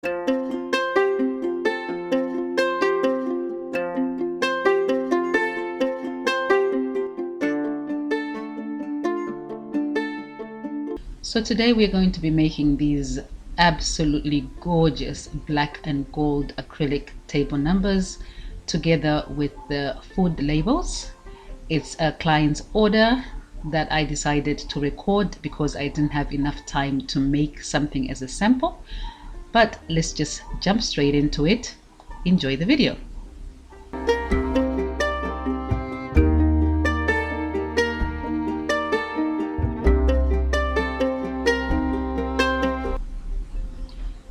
So today we're going to be making these absolutely gorgeous black and gold acrylic table numbers together with the food labels. It's a client's order that I decided to record because I didn't have enough time to make something as a sample. But let's just jump straight into it. Enjoy the video.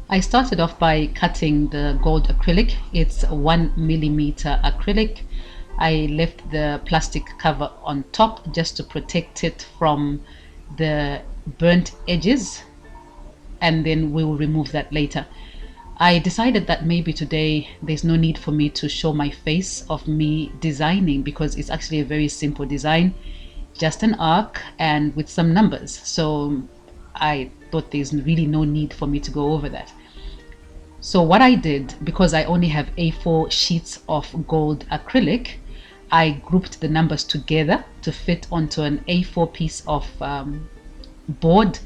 I started off by cutting the gold acrylic. It's 1 millimeter acrylic. I left the plastic cover on top just to protect it from the burnt edges, and then we will remove that later. I decided that maybe today there's no need for me to show my face of me designing because it's actually a very simple design, just an arc and with some numbers. So I thought there's really no need for me to go over that. So what I did, because I only have A4 sheets of gold acrylic, I grouped the numbers together to fit onto an A4 piece of board,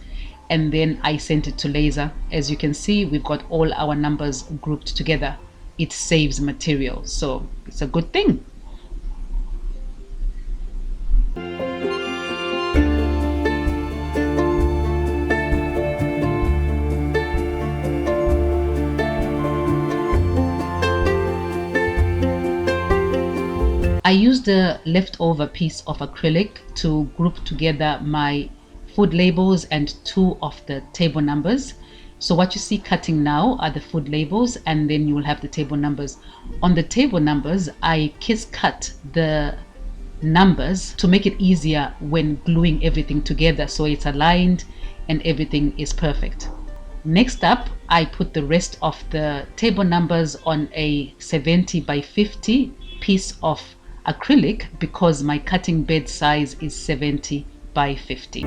and then I sent it to laser. As you can see, we've got all our numbers grouped together. It saves material, so it's a good thing. I used the leftover piece of acrylic to group together my food labels and 2 of the table numbers. So what you see cutting now are the food labels, and then you will have the table numbers. On the table numbers, I kiss cut the numbers to make it easier when gluing everything together, so it's aligned and everything is perfect. Next up, I put the rest of the table numbers on a 70 by 50 piece of acrylic because my cutting bed size is 70 by 50.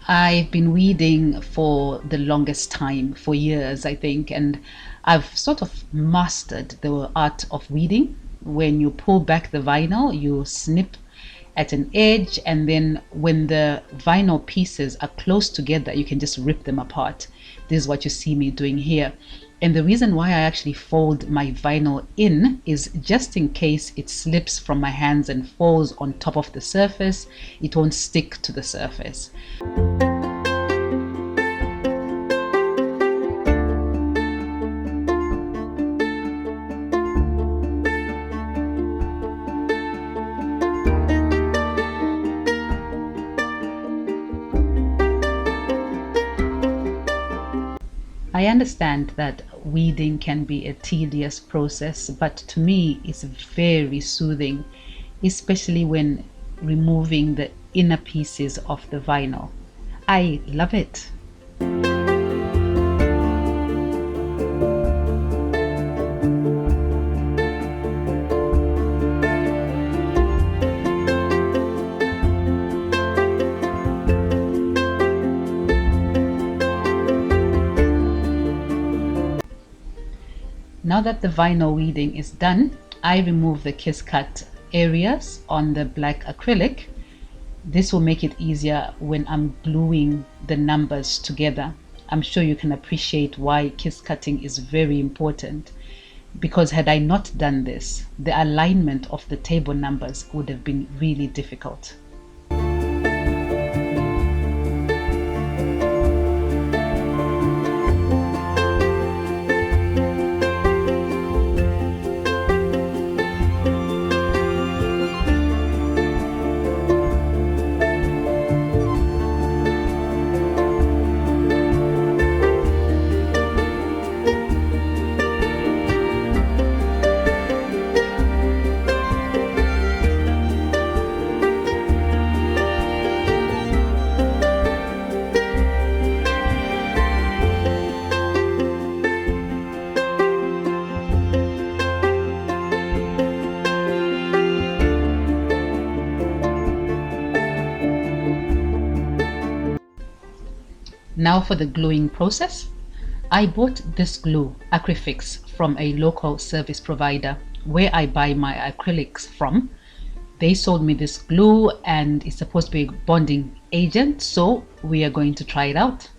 I've been weeding for the longest time, for years I think, and I've sort of mastered the art of weeding. When you pull back the vinyl, you snip at an edge, and then when the vinyl pieces are close together, you can just rip them apart. This is what you see me doing here. And the reason why I actually fold my vinyl in is just in case it slips from my hands and falls on top of the surface, it won't stick to the surface. I understand that weeding can be a tedious process, but to me it's very soothing, especially when removing the inner pieces of the vinyl. I love it. Now that the vinyl weeding is done, I remove the kiss cut areas on the black acrylic. This will make it easier when I'm gluing the numbers together. I'm sure you can appreciate why kiss cutting is very important, because had I not done this, the alignment of the table numbers would have been really difficult. Now for the gluing process. I bought this glue, Acryfix, from a local service provider where I buy my acrylics from. They sold me this glue and it's supposed to be a bonding agent, so we are going to try it out.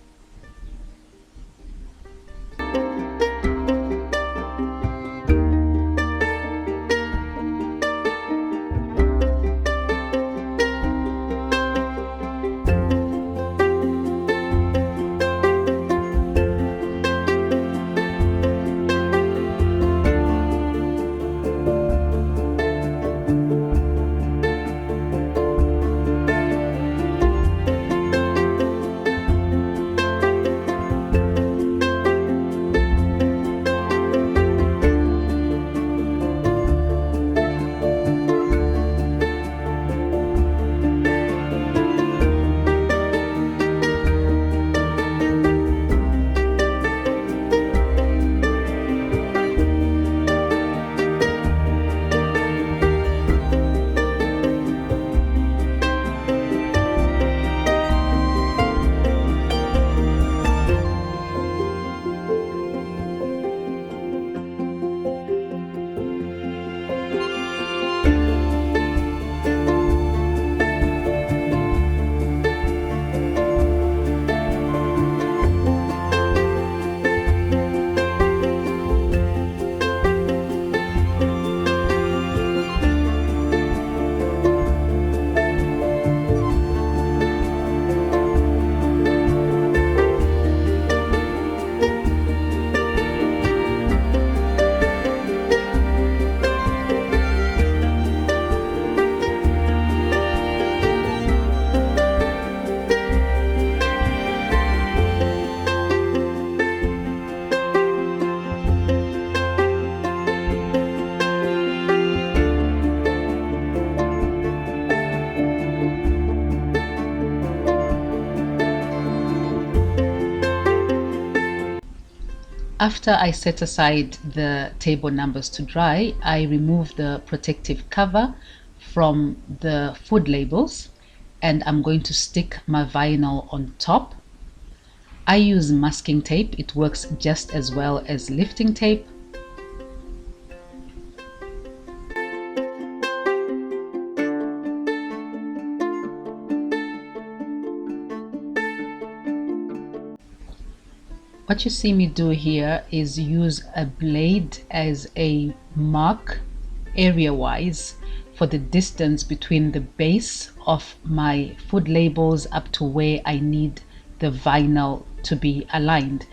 After I set aside the table numbers to dry, I remove the protective cover from the food labels and I'm going to stick my vinyl on top. I use masking tape, it works just as well as lifting tape. What you see me do here is use a blade as a mark area-wise for the distance between the base of my food labels up to where I need the vinyl to be aligned.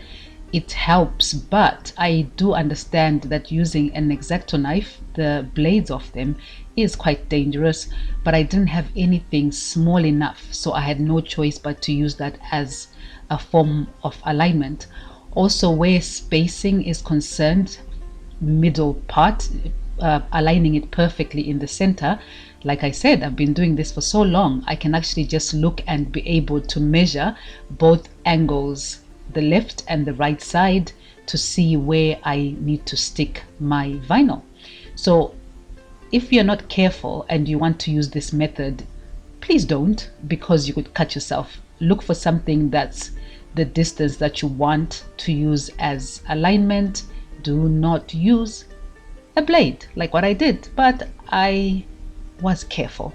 It helps, but I do understand that using an X-Acto knife, the blades of them, is quite dangerous, but I didn't have anything small enough, so I had no choice but to use that as a form of alignment. Also, where spacing is concerned, middle part, aligning it perfectly in the center. Like I said, I've been doing this for so long, I can actually just look and be able to measure both angles, the left and the right side, to see where I need to stick my vinyl. So if you're not careful and you want to use this method, please don't, because you could cut yourself. Look for something that's the distance that you want to use as alignment. Do not use a blade like what I did, but I was careful.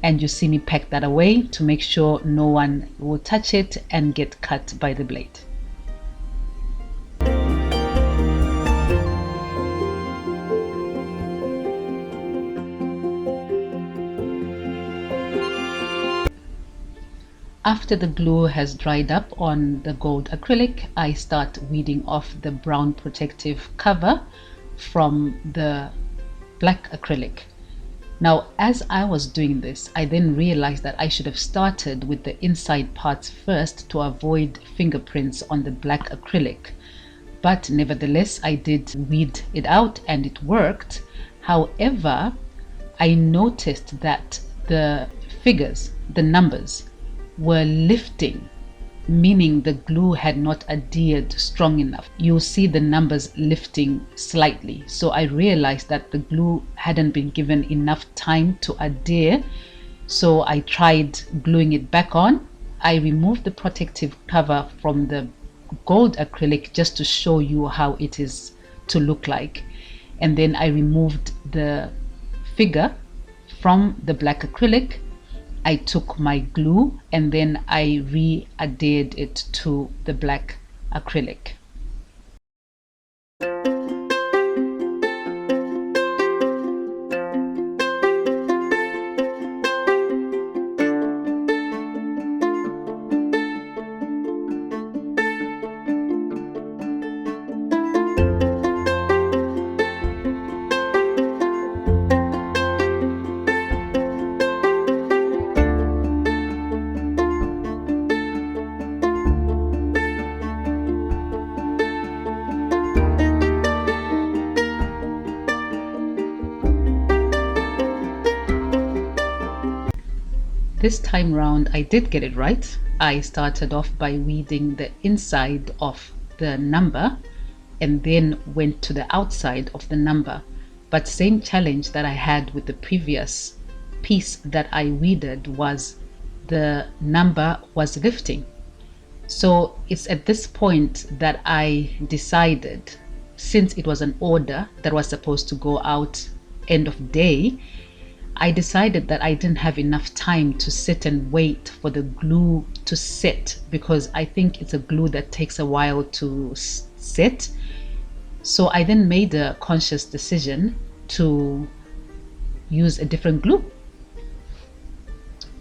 And you see me pack that away to make sure no one will touch it and get cut by the blade. After the glue has dried up on the gold acrylic, I start weeding off the brown protective cover from the black acrylic. Now, as I was doing this, I then realized that I should have started with the inside parts first to avoid fingerprints on the black acrylic. But nevertheless, I did weed it out and it worked. However, I noticed that the figures, the numbers, were lifting, meaning the glue had not adhered strong enough. You'll see the numbers lifting slightly. So I realized that the glue hadn't been given enough time to adhere. So I tried gluing it back on I removed the protective cover from the gold acrylic just to show you how it is to look like. And then I removed the figure from the black acrylic. I took my glue and then I re-adhered it to the black acrylic. This time round I did get it right. I started off by weeding the inside of the number and then went to the outside of the number. But same challenge that I had with the previous piece that I weeded was the number was lifting. So it's at this point that I decided, since it was an order that was supposed to go out end of day, I decided that I didn't have enough time to sit and wait for the glue to set, because I think it's a glue that takes a while to set. So I then made a conscious decision to use a different glue.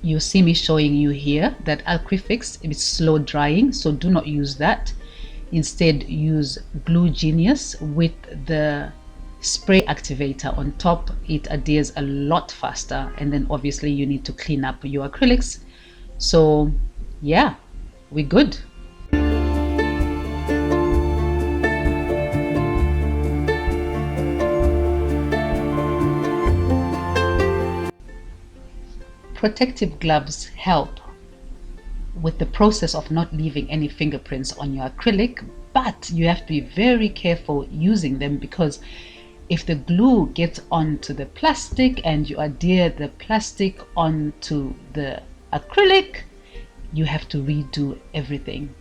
You see me showing you here that Acryfix is slow drying, so do not use that. Instead, use Glue Genius with the spray activator on top. It adheres a lot faster, and then obviously you need to clean up your acrylics. So yeah, we're good. Protective gloves help with the process of not leaving any fingerprints on your acrylic, but you have to be very careful using them, because if the glue gets onto the plastic and you adhere the plastic onto the acrylic, you have to redo everything.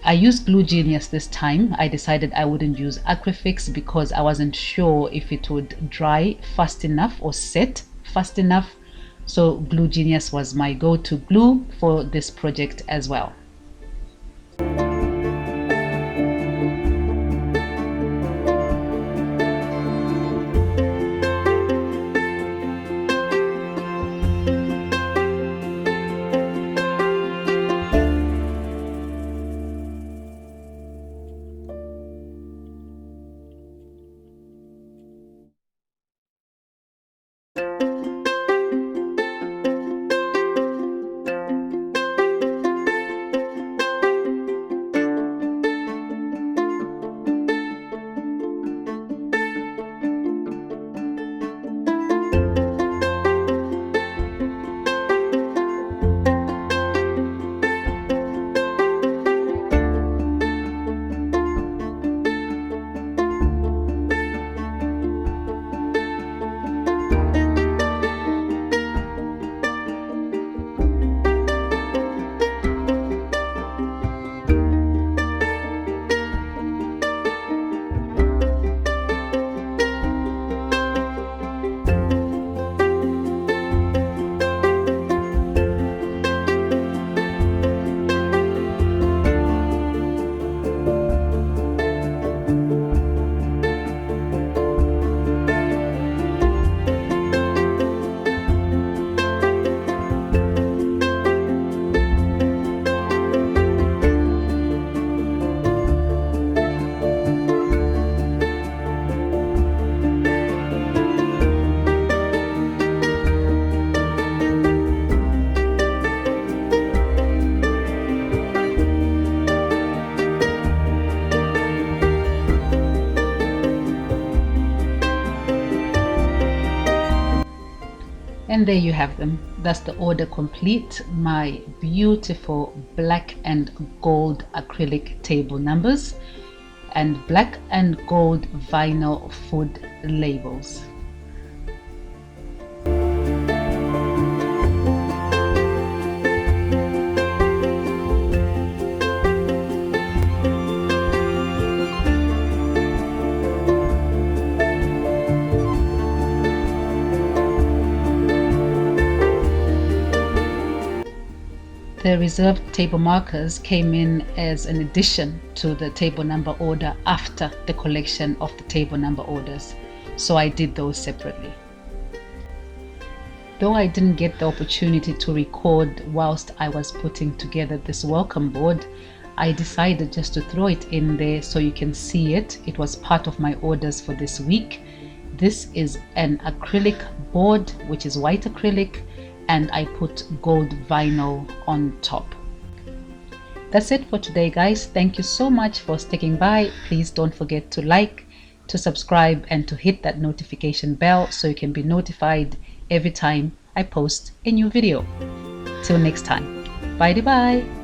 I used Glue Genius this time. I decided I wouldn't use Acryfix because I wasn't sure if it would dry fast enough or set fast enough. So Glue Genius was my go-to glue for this project as well. And there you have them. That's the order complete. My beautiful black and gold acrylic table numbers and black and gold vinyl food labels. the reserved table markers came in as an addition to the table number order after the collection of the table number orders, so I did those separately. Though I didn't get the opportunity to record whilst I was putting together this welcome board, I decided just to throw it in there so you can see it. It was part of my orders for this week. This is an acrylic board, which is white acrylic, and I put gold vinyl on top. That's it for today, guys. Thank you so much for sticking by. Please don't forget to like, to subscribe, and to hit that notification bell so you can be notified every time I post a new video. Till next time, bye bye.